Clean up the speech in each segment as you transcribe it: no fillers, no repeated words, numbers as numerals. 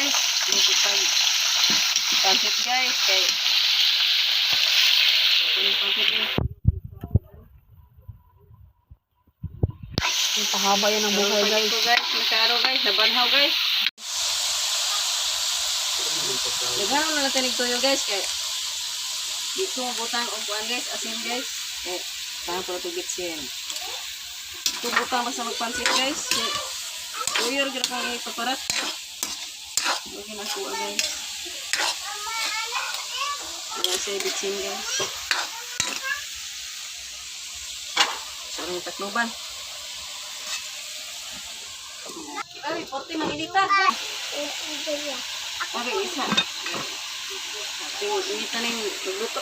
guys. Dito pag pancit guys. Kay yung pancit guys. Yung pahaba yan ang buhay guys. Ito guys, magkaro guys, nabanhaw guys. Naghanaw na natin yung tuyo guys. Kaya dito butang upuan guys, asin guys. Kaya tahan para tugit siya. Ito butang basta magpansit guys. Kaya tuyo rin kang ipaparat. Lagi na kuha guys. Wala siya bitsin guys. Sorry yung takluban. Ay, 40 mag-initan. Okay, isa. Initan na yung magluto.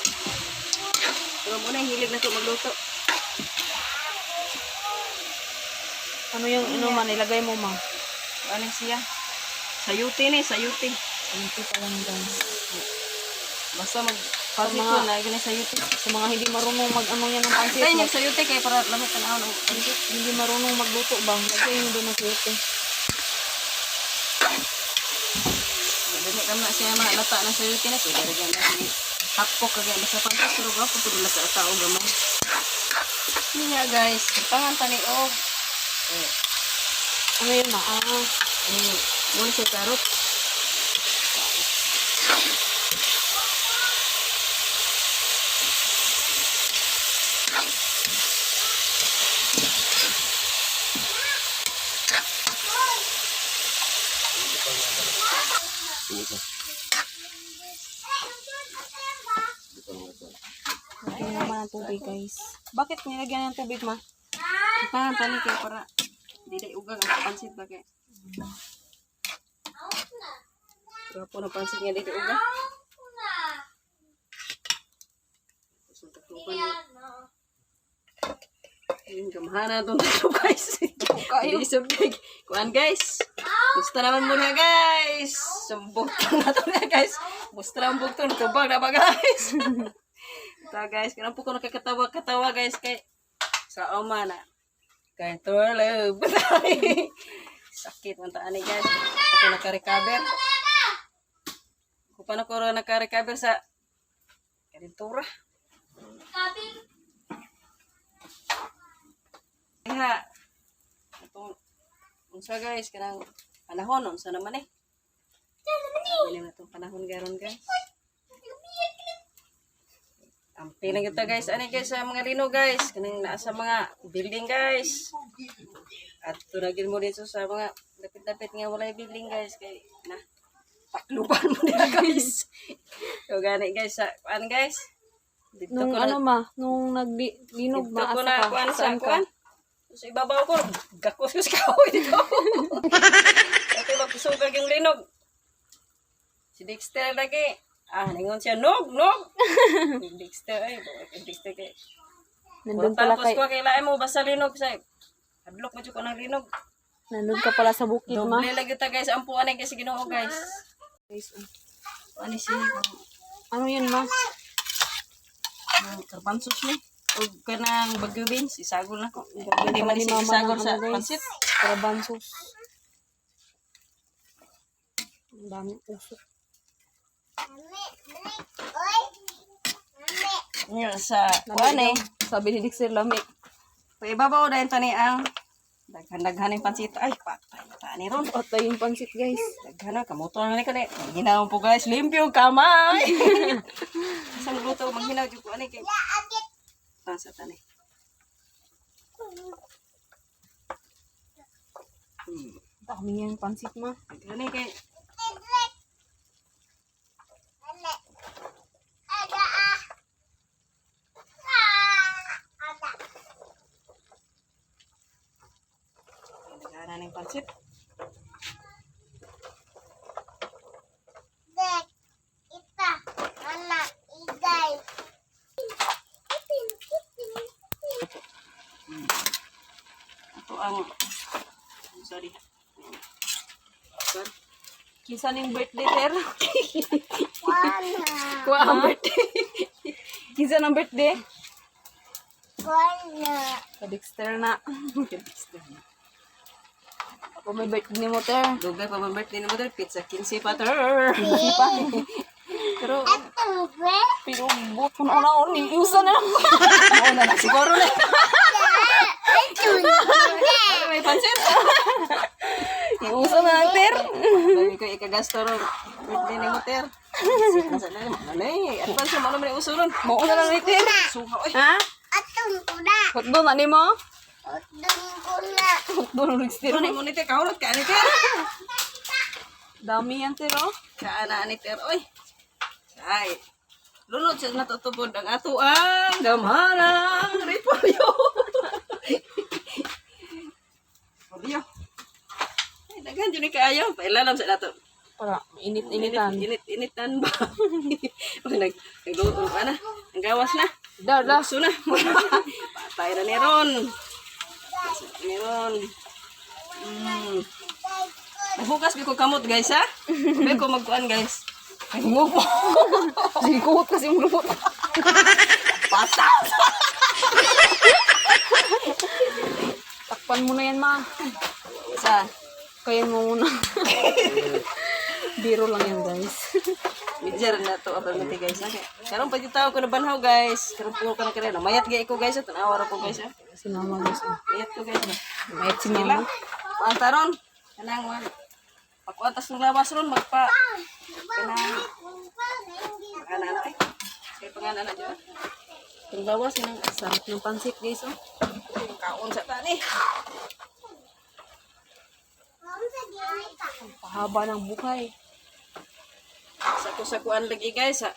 Pero muna, hilig na ito magluto. Ano yung inuman, ilagay mo ma? Ano siya? Sayuti ni, sayuti. Sayuti pa lang guys. Basta Sa pansit mga- ko, lagi na sayuti. Sa mga hindi marunong mag-ano yan ng pansit. Ay, yung sayuti kayo para lamit na ako ng pansit. Hindi marunong magluto ba? Lagay mo doon ng sayuti. Dali ka na siya mga lata ng sayuti na. Kaya dali na siya hapok kagaya basta pansit. Pero gapo ko doon sa tao gamay. Hindi nga guys, pangan taniog. Ano yun ma? Muna siya karot. Lagyan naman ng tubig guys. Bakit nilagyan ng tubig ma? Pangan tani kayo para dili ugang ang pansit ba kay. Gapo na pansit nga dili ugang. Tapos ang takluban mo. Yung gamahana itong tatlo guys. Hindi subig. Kuhan guys. Gusto naman muna guys. Sumbog na ito na guys. Gusto naman bugtong. Tubag na ba guys? Ito guys. Kailan po ko nakakatawa guys. Kay sa oma na. Kay turlo. Sakit man taan ni guys. Ako naka-recover. Kung paano ko naka-recover sa karintura. Kaya, itong, unsa guys, kanang panahon, unsa naman eh. Bilim na itong panahon garon guys. Ang pilang ito guys, ano guys, sa mga lino guys, kanang nasa mga building guys. At tunagin mo dito sa mga dapit-dapit nga walay building guys, kay na, takluban mo nila guys. So gani guys, sa, ano guys? Dito Nung ko ano na, ma? Nung naglinog dito ma? ko Asa na, ka? kuan sa Saan ka? kuan. Sa ibabaw ko, gakos ko sa kahoy dito. Ito, magpusugag yung linog. Si Dexter lagi. Ningon siya, nog! Dexter, ay, Dexter kay. Nandun pala Tapos ko, kailangan mo basta linog sa hadlok mo ko ng linog. Nandun ka pala sa bukid ma. Doble lagi ta guys, ang puanay kasi ginoo guys. Guys, Ano siya? ano yun ma? Karpansos ni. O kanang bagyo beans, isagol na ko. Hindi Hindi man ni siya mama isagol ng sa ano, guys. pansit. Karabansos. Ang daming usok. Ngayon sa kuan eh. Sabi ni Dixie lamig. Paibabaw dahil tani ang daghan yung pansit. Ay, patay. Tani ron. Patay yung pansit guys. Daghan kamuto na ni kani. Hinaw po guys. Limpyo kamay. Isang luto. Manghinaw dyan ko. Ano kay? Pansa tani. Dami niya yung pansit ma. Gani kay. Daghan ng pansit. Ito ang sorry. Kisa ning birthday ter. Kuha ang birthday. Kisa ng birthday. Sa Dexter na. Ako may birthday ni mo, ter. Dugay pa man birthday ni mo dahil pizza 15 pa ter. Pero, Pero, buot ko na una, iusan na lang. mauna na siguro na. May pansin. Iusan na lang, ter. Dami ko ikagasto ron. Birthday ni mo ter. Nasa na naman. Ano eh, advance mo naman yung usulon. Mauna lang ni ter. Suha, oy. Ha? Hotdog na ni mo? Hotdog na ter. Ano mo ni ter, kahulot ka ni ter. Dami yan, ter, oh. Kaana ni ter, oy. Ay, lunod siya natutupod ang ato ang gamarang repolyo. Repolyo. Ay, daghan dyan ni kaayo. Pailalam sa nato. Para, init-initan. Init-initan ba? Nagluto ka na. Ang gawas na. Da. Bukso na. Patay na ni Ron. Ni Ron. Nagbukas ko kamot guys ha. Sabi ko magkuhan guys. Ay mo po. Sige, kuhot kasi yung lupot. Patas. Takpan mo na yan, ma. Isa. Kayan mo muna. Biro lang yan, guys. Midjar na to abang mati guys. Okay. Karon pa yung tao ko na banhaw guys. Karon po ko na kare. Mayat gay ko guys. Tanawa ra ko guys. Sinama, guys. Mayat ko guys. Mayat si Sila. mama. Pantaron. Kanang man. Pagkuantas ng lawas ron magpa. Kanang pangalan ay. Kay pangalan na dito. Yung lawas ng Sarap ng pansit, guys, oh. kaon sa tani. Pahaba ng buhay. Sakuan lagi guys ha.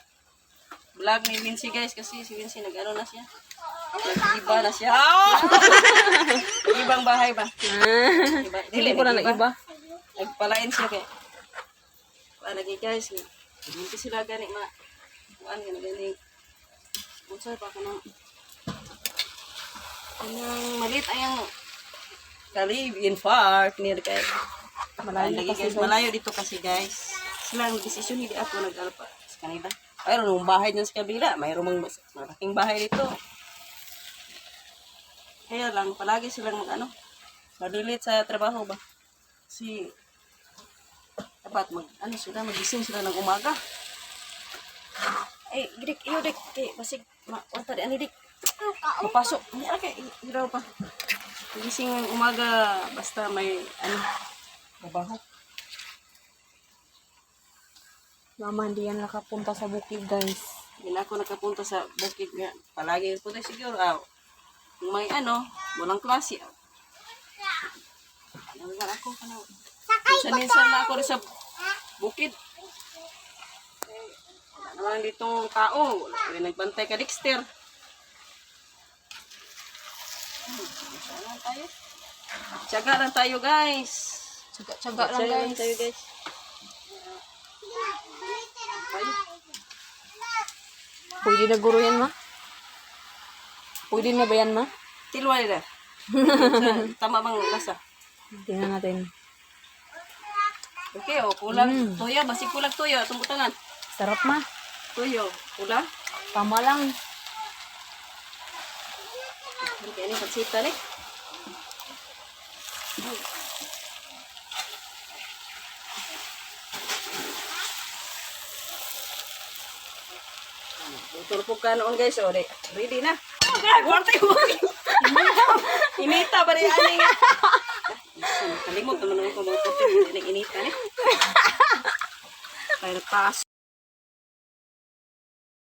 Vlog ni Vinci guys kasi si Vinci nag-ano na siya. Nag-iba na siya. Ibang bahay ba? Hindi ko na nag-iba. Nagpalain siya kay. Kuan lagi guys. Hindi sila gani ma. Kuan gani. Unsa pa kanang malit ayang Caribbean Park near kay. Malayo Lagi kasi, guys, malayo dito kasi guys. Sila ang desisyon hindi ako nag-alpa sa kanila. Mayroon ng bahay dyan sa kabila. Mayroon mang malaking bahay dito. Kaya lang, palagi silang mag-ano. Madilit sa trabaho ba? Kasi, dapat mag-ano sila, magising sila ng umaga. Ay, gidik, iyo dik. Kay, basig, wata di, ani dik. Mapasok. Hindi, okay, hiraw pa. Magising ng umaga, basta may, ano, trabaho. Mama, hindi yan nakapunta sa bukid, guys. Hindi na ako nakapunta sa bukid nga. Palagi po tayo siguro. Kung may ano, walang klase. Nalagal ako ka na. Minsan na ako rin sa bukid. Wala naman ditong tao. Wala nagbantay ka Dexter. Saan lang tayo? Tiyaga lang tayo guys. Tsaga lang, Tiyaga guys. tayo guys. Pwede na guro yan, ma? Pwede na ba yan, ma? Tilway na. Tama bang lasa? Tingnan natin. Okay, kulang toyo. Basi kulang toyo. Itong butangan. Sarap, ma. Toyo. Kulang. Tama lang. Hindi ini pagsita ni. Turpog ka noon guys. O, ready na. Okay, korte mo. Inita ba rin ani nga? Kalimot naman ako mga korte. Inita ni. Kaya nagpas.